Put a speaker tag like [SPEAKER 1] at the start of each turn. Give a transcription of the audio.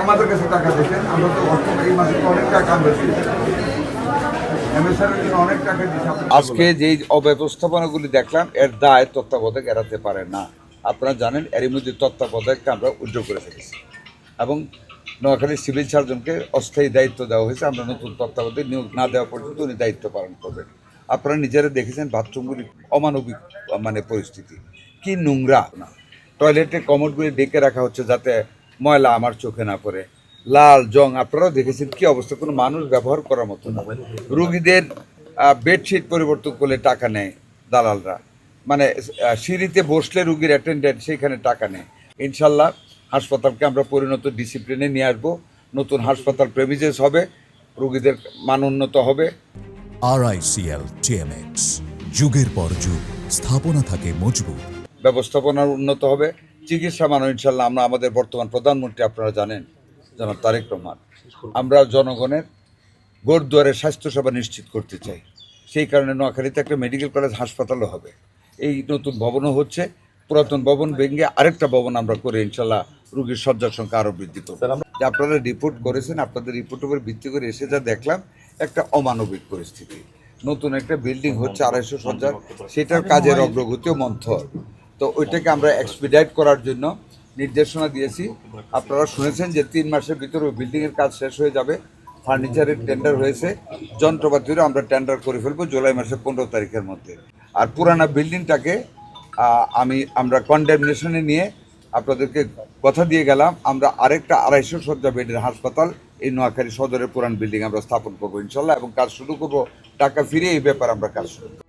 [SPEAKER 1] আমাদের কাছে টাকা দিচ্ছেন, আমরা তো এই মাসে অনেক টাকা আমরা অনেক টাকা দিচ্ছি। আজকে যেই অব্যবস্থাপনাগুলি দেখলাম এর দায় তত্ত্বাবধায়ক এড়াতে পারে না। আপনারা জানেন এরই মধ্যে তত্ত্বাবধায়ককে আমরা উদ্যোগ করে ফেলেছি এবং নোয়াখালীর সিভিল সার্জনকে অস্থায়ী দায়িত্ব দেওয়া হয়েছে। আমরা নতুন তত্ত্বাবধায়ক নিয়োগ না দেওয়া পর্যন্ত উনি দায়িত্ব পালন করবেন। আপনারা নিজেরা দেখেছেন বাথরুমগুলি অমানবিক পরিস্থিতি, কি নোংরা না, টয়লেটের কমোডগুলি ডেকে রাখা হচ্ছে যাতে ময়লা আমার চোখে না পড়ে, লাল জং আপনারাও দেখেছেন কি অবস্থা, কোনো মানুষ ব্যবহার করার মতো না। রুগীদের বেডশিট পরিবর্তন করলে টাকা নেয় দালালরা, সিঁড়িতে বসলে রুগীর অ্যাটেন্ডেন্ট সেইখানে টাকা নেয়। ইনশাল্লাহ হাসপাতালকে আমরা পরিণত ডিসিপ্লিনে নিয়ে আসবো, নতুন হাসপাতাল প্রেমিজেস হবে, রুগীদের মান উন্নত হবে।
[SPEAKER 2] RICL TMX, যুগের পর যুগ স্থাপনা থাকে মজবুত,
[SPEAKER 1] ব্যবস্থাপনা উন্নত হবে, চিকিৎসা মান ইনশাল্লাহ। আমরা আমাদের বর্তমান প্রধানমন্ত্রী আপনারা জানেন জনাব তারেক রহমান, আমরা জনগণের গোরদুয়ারে স্বাস্থ্যসেবা নিশ্চিত করতে চাই। সেই কারণে নোয়াখালীতে একটা মেডিকেল কলেজ হাসপাতালও হবে, এই নতুন ভবনও হচ্ছে, পুরাতন ভবন ভেঙে আরেকটা ভবন আমরা করে ইনশাল্লাহ রুগীর শয্যার সংখ্যা আরও বৃদ্ধি করব। যে আপনারা রিপোর্ট করেছেন, আপনাদের রিপোর্টের উপর ভিত্তি করে এসে যা দেখলাম একটা অমানবিক পরিস্থিতি। নতুন একটা বিল্ডিং হচ্ছে 250 শয্যার, সেটার কাজের অগ্রগতিও মন্থর। তো ওইটাকে আমরা এক্সপিডাইট করার জন্য নির্দেশনা দিয়েছি। আপনারা শুনেছেন যে 3 মাসের ভিতরে ওই বিল্ডিংয়ের কাজ শেষ হয়ে যাবে। ফার্নিচারের টেন্ডার হয়েছে, যন্ত্রপাতিরও আমরা টেন্ডার করে ফেলবো জুলাই মাসের 15 তারিখের মধ্যে। আর পুরানা বিল্ডিংটাকে আমরা কন্ডেমনেশনে নিয়ে আপনাদেরকে কথা দিয়ে গেলাম, আমরা আরেকটা 250 শয্যা বেডের হাসপাতাল এই নোয়াখালী সদরের পুরান বিল্ডিং আমরা স্থাপন করবো ইনশাল্লাহ, এবং কাজ শুরু করবো, টাকা ফিরে এই ব্যাপারে আমরা কাজ শুরু করবো।